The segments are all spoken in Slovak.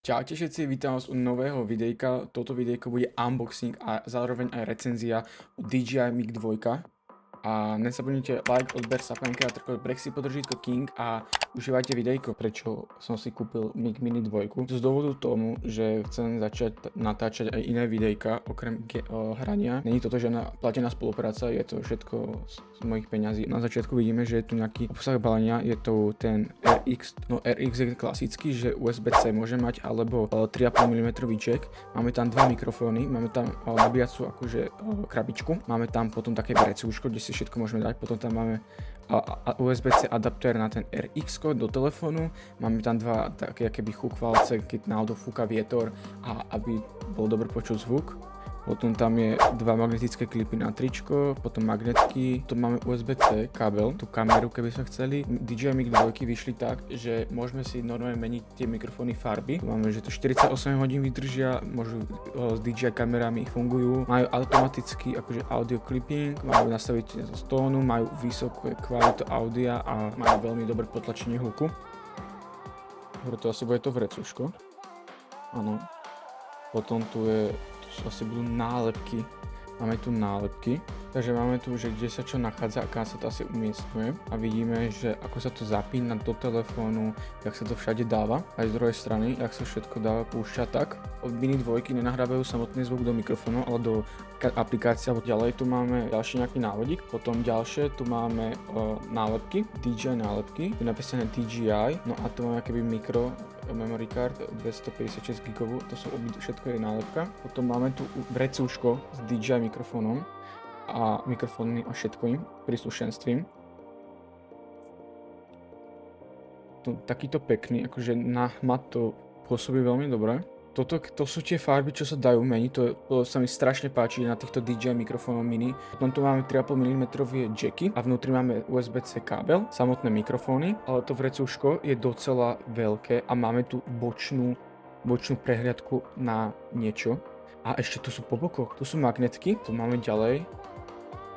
Čaute všetci, vítam vás u nového videjka. Toto videjko bude unboxing a zároveň aj recenzia od DJI Mic 2. A nezabudnite like, odber, sapenka, trkové Brexit, podržítko King a užívajte videjko. Prečo som si kúpil Mic Mini 2? Z dôvodu tomu, že chcem začať natáčať aj iné videjka okrem hrania. Není toto žiadna platená spolupráca, je to všetko z mojich peňazí. Na začiatku vidíme, že je tu nejaký obsah balenia, je to ten RX, no RX je klasický, že USB-C môže mať, alebo 3,5 mm jack. Máme tam dva mikrofóny, máme tam nabíjacú akože krabičku, máme tam potom také brecúško, kde si všetko môžeme dať, potom tam máme USB-C adaptér na ten RX do telefónu, máme tam dva také akéby chukvalce, keď náhodou fúka vietor a aby bol dobre počuť zvuk. Potom tam je dva magnetické klipy na tričko, potom magnetky, tu máme USB-C kábel, tú kameru keby sme chceli. DJI Mic 2 vyšli tak, že môžeme si normálne meniť tie mikrofóny farby. Tu máme, že to 48 hodín vydržia, môžu s DJI kamerami fungujú, majú automaticky akože audio clipping, majú nastaviť z tónu, majú vysokú kvalitu audia a majú veľmi dobré potlačenie hluku. To asi bude to vrecúško. Áno. Potom tu sú asi budú nálepky. Máme tu nálepky. Takže máme tu, že kde sa čo nachádza a kam sa to asi umiestňuje. A vidíme, že ako sa to zapína do telefónu, jak sa to všade dáva. Aj z druhej strany, jak sa všetko dáva, púšťa tak. Od Mini 2 nenahrávajú samotný zvuk do mikrofónu, ale do aplikácie. Ďalej tu máme ďalší nejaký návodík. Potom ďalšie tu máme nálepky, DJI nálepky. Je napísané DJI. No a tu máme akéby mikro memory card 256 GB, to sú všetko je nálepka. Potom máme tu brecúško s DJI mikrofónom a mikrofónmi a všetkým príslušenstvím. Takýto pekný, akože na hmat to pôsobí veľmi dobre. To sú tie farby, čo sa dajú meniť, to sa mi strašne páči na týchto DJI mikrofónov mini. Potom tu máme 3,5 mm jacky a vnútri máme USB-C kábel, samotné mikrofóny, ale to vrecúško je docela veľké a máme tu bočnú prehliadku na niečo. A ešte tu sú po bokoch, tu sú magnetky, tu máme ďalej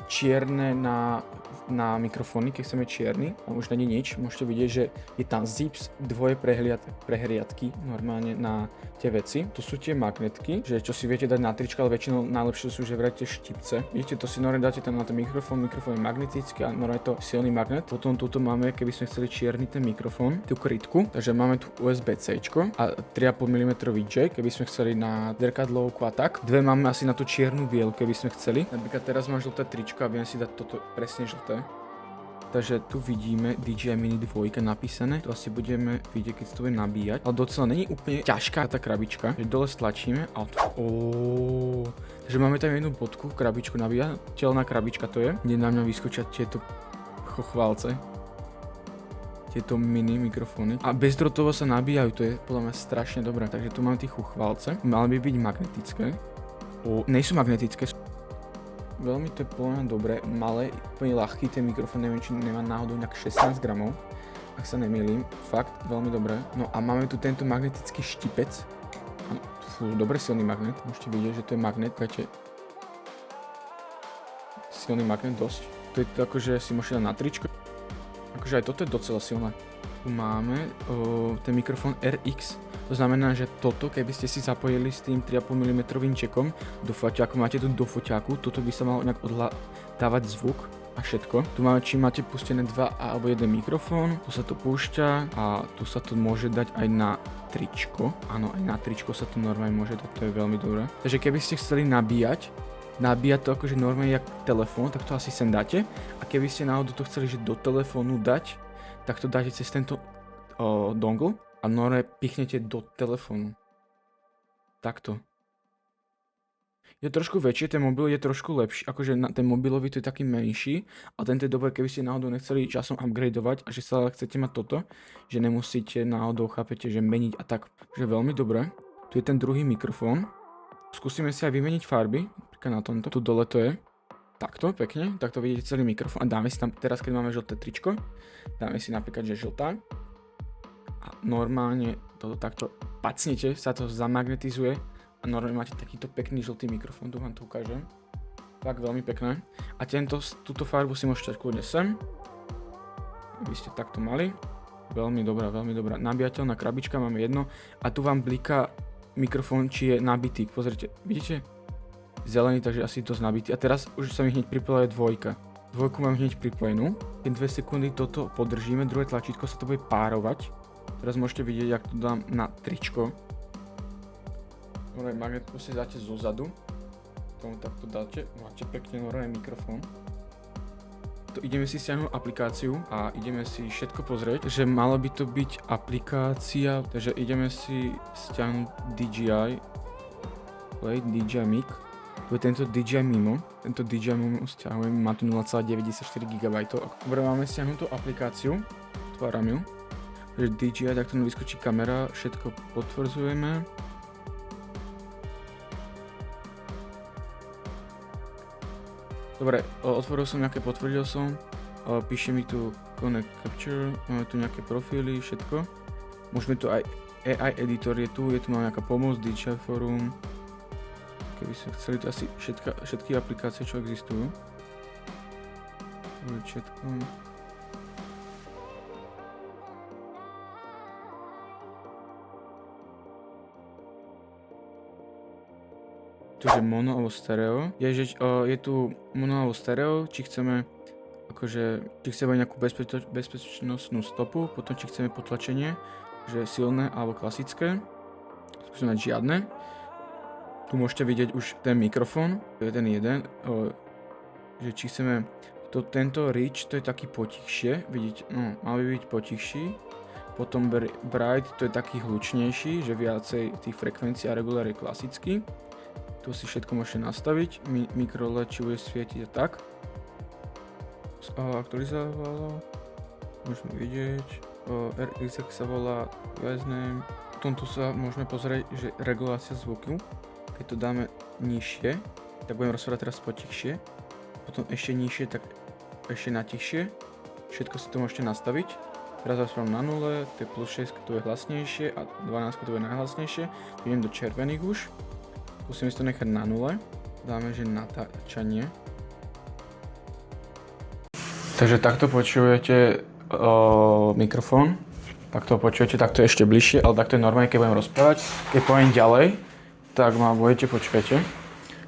čierne na mikrofóny, keď chceme čierny, a už není nič, môžete vidieť, že je tam zips, dvoje prehliadky normálne na tie veci. Tu sú tie magnetky, že čo si viete dať na trička, ale väčšinou najlepšie sú, že vrajte štipce. Viete, to si normálne dáte tam na ten mikrofón je magnetický a normálne to silný magnet. Potom tuto máme, keby sme chceli čierny ten mikrofón, tú krytku, takže máme tu USB-C a 3,5 mm jack, keby sme chceli na zrkadlovku a tak. Dve máme asi na tú čiernu bielu, keby sme chceli. Napríklad teraz mám žlté tričko a viem si dať toto presne žlté. Takže tu vidíme DJI Mini 2 napísané. Tu asi budeme vidieť, keď sa to bude nabíjať. Ale docela není úplne ťažká tá krabička. Že dole stlačíme a takže máme tam jednu bodku, krabičku nabíja. Telná krabička to je. Kde na mňa vyskočia tieto chochválce. Tieto mini mikrofóny. A bezdrotovo sa nabíjajú, to je podľa mňa strašne dobré. Takže tu mám tie chuchválce. Mali by byť magnetické. Nejsú magnetické. Veľmi to je podľa mňa dobré, malé, úplne ľahký ten mikrofón, neviem, či nemá náhodou nejak 16 gramov, ak sa nemýlim, fakt veľmi dobré. No a máme tu tento magnetický štipec, dobre silný magnet, môžete vidieť, že to je magnet, silný magnet dosť. To je to akože si môžete dať na tričko, akože aj toto je docela silné. Tu máme ten mikrofón RX. To znamená, že toto, keby ste si zapojili s tým 3,5 mm jackom do foťáku, máte tu do foťáku, toto by sa malo nejak dávať zvuk a všetko. Tu máme, či máte pustené dva alebo jeden mikrofón, tu sa to púšťa a tu sa to môže dať aj na tričko. Áno, aj na tričko sa to normálne môže dať, to je veľmi dobré. Takže keby ste chceli nabíjať to akože normálne jak telefón, tak to asi sem dáte. A keby ste náhodou to chceli, že do telefónu dať, tak to dáte cez tento dongle a normálne pichnete do telefónu. Takto. Je trošku väčšie, ten mobil je trošku lepší, akože ten mobilový to je taký menší a tento je dobré, keby ste náhodou nechceli časom upgradeovať a že sa chcete mať toto, že nemusíte náhodou, chápete, že meniť a tak. Takže veľmi dobré. Tu je ten druhý mikrofón. Skúsime si aj vymeniť farby, napríklad na tomto. Tu dole to je. Takto, pekne, takto vidíte celý mikrofón a dáme si tam, teraz keď máme žlté tričko, dáme si napríklad, že žltá. A normálne toto takto pacnete, sa to zamagnetizuje a normálne máte takýto pekný žltý mikrofón, tu vám to ukážem. Tak veľmi pekné. A túto farbu si môžete dať kľudne sem, aby ste takto mali. Veľmi dobrá, veľmi dobrá. Nabíjateľná krabička, máme jedno. A tu vám bliká mikrofón, či je nabitý. Pozrite, vidíte? Zelený, takže asi dosť nabitý. A teraz už sa mi hneď pripojila dvojka. Dvojku mám hneď pripojenú. Keď 2 sekundy toto podržíme, druhé tlačítko sa to bude párovať. Teraz môžete vidieť, jak to dám na tričko. Normálne magnet proste dáte zozadu. Tomu takto dáte. Máte pekne normálne mikrofón. To ideme si stiahnuť aplikáciu a ideme si všetko pozrieť, že mala by to byť aplikácia, takže ideme si stiahnuť DJI Play, DJI Mic. Tu je tento DJI Mimo, tento DJI Mimo stiahujem, má tu 0,94 GB. Dobre, máme stiahnutú aplikáciu, otváram ju, takže DJI, takto nám vyskočí kamera, všetko potvrdzujeme. Dobre, otvoril som nejaké, potvrdil som, píše mi tu Connect Capture, máme tu nejaké profily, všetko. Môžeme tu aj AI editor je tu máme nejaká pomoc, DJI Forum. Keby ste chceli, to asi všetky aplikácie, čo existujú. Všetko. Je mono alebo stereo. Je tu mono alebo stereo, či chceme nejakú bezpečnostnú stopu, potom či chceme potlačenie, že silné alebo klasické. Skúsime mať žiadne. Tu môžete vidieť už ten mikrofón, to je ten jeden, že či chceme tento reach, to je taký potichšie, vidíte, no, mal by byť potichší. Potom bright, to je taký hlučnejší, že viacej tých frekvencií a regulár je klasický. Tu si všetko môžete nastaviť, mikro LED, či bude svietiť a tak. Aktualizovalo, môžeme vidieť, RX sa volá device name. Potom tu sa môžeme pozrieť, že regulácia zvuku, keď to dáme nižšie, tak budem rozprávať teraz potichšie, potom ešte nižšie, tak ešte natichšie, všetko si to môžete nastaviť. Teraz rozprávam na 0, to je plus 6, to je hlasnejšie a 12 to je najhlasnejšie, idem do červených už. Skúsim si to nechať na 0, dáme, že natáčanie. Takže takto počujete mikrofón, takto počujete, takto je ešte bližšie, ale takto je normálne, keď budem rozprávať. Keď poviem ďalej, tak ma budete počujete.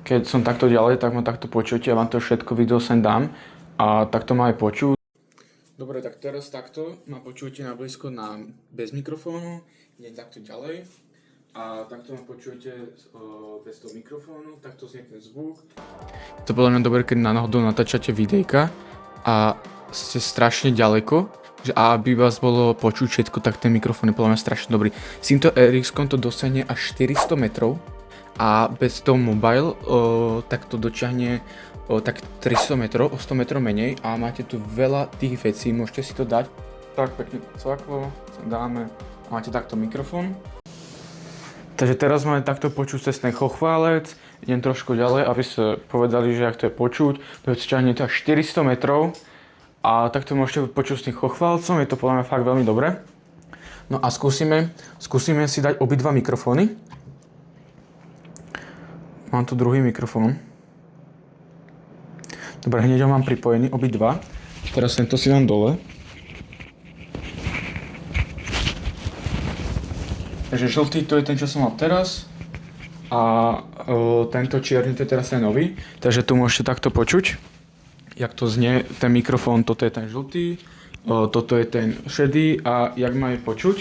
Keď som takto ďalej, tak ma takto počujete, ja vám to všetko video sem dám a takto ma aj počuť. Dobre, tak teraz takto ma počujete na blízko bez mikrofónu, idem takto ďalej. A takto ma počujete bez toho mikrofónu, takto znie ten zvuk. To podľa mňa dobré, keď na náhodou natáčate videjka a ste strašne ďaleko, že aby vás bolo počuť všetko, tak ten mikrofón je podľa mňa strašne dobrý. S týmto RX-kom to dosiahne až 400 metrov a bez toho mobile tak to dočiahne tak 300 metrov, o 100 metrov menej a máte tu veľa tých vecí, môžete si to dať. Tak pekne cvaklo, dáme a máte takto mikrofón. Takže teraz máme takto počuť cez ten chochválec, idem trošku ďalej, aby ste povedali, že ak to je počuť, to je ťahnete až 400 metrov a takto môžete počuť s tým chochválcom, je to podľa mňa fakt veľmi dobré. No a skúsime si dať obidva mikrofóny. Mám tu druhý mikrofón. Dobre, hneď ho mám pripojený, obidva. Teraz tento si dám dole. Takže žltý to je ten, čo som mal teraz a tento čierny to je teraz ten nový, takže tu môžete takto počuť, jak to znie ten mikrofón, toto je ten žltý, toto je ten šedý a jak máme počuť,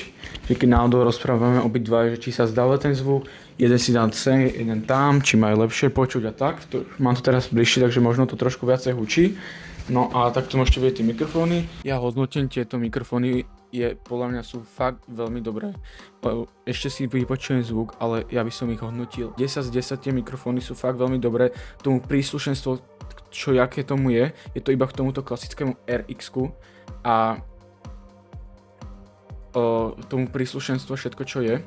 že keď náhodou rozprávame obidva, že či sa zdáva ten zvuk, jeden si dám sem, jeden tam, či majú lepšie počuť a tak, mám to teraz bližšie, takže možno to trošku viacej hučí. No a takto môžete vidieť tie mikrofóny. Ja hodnotím tieto mikrofóny, podľa mňa sú fakt veľmi dobré. Ešte si vypočujem zvuk, ale ja by som ich hodnotil 10 z 10, tie mikrofóny sú fakt veľmi dobré. Tomu príslušenstvo, čo jaké tomu je to iba k tomuto klasickému RX-ku a tomu príslušenstvo všetko, čo je.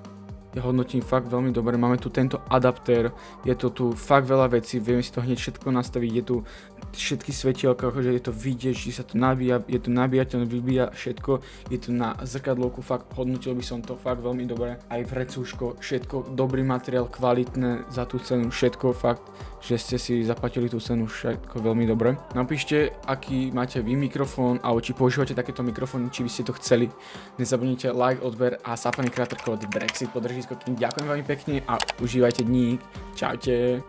Ja hodnotím fakt veľmi dobre, máme tu tento adaptér, je to tu fakt veľa vecí, vieme si to hneď všetko nastaviť, je tu všetky svetielka, akože je to vidieť, či sa to nabíja, je to nabíjateľné, vybíja všetko, je to na zrkadlovku, fakt hodnotil by som to fakt veľmi dobre, aj v recúško, všetko, dobrý materiál, kvalitné za tú cenu, všetko fakt, že ste si zaplatili tú cenu, všetko veľmi dobre. Napíšte, aký máte vy mikrofón, alebo či používate takéto mikrofóny, či by ste to chceli. Nezabudnite like, odber a Sapany kreator kód Brexit pod držítko King. Ďakujem veľmi pekne a užívajte dník. Čaute.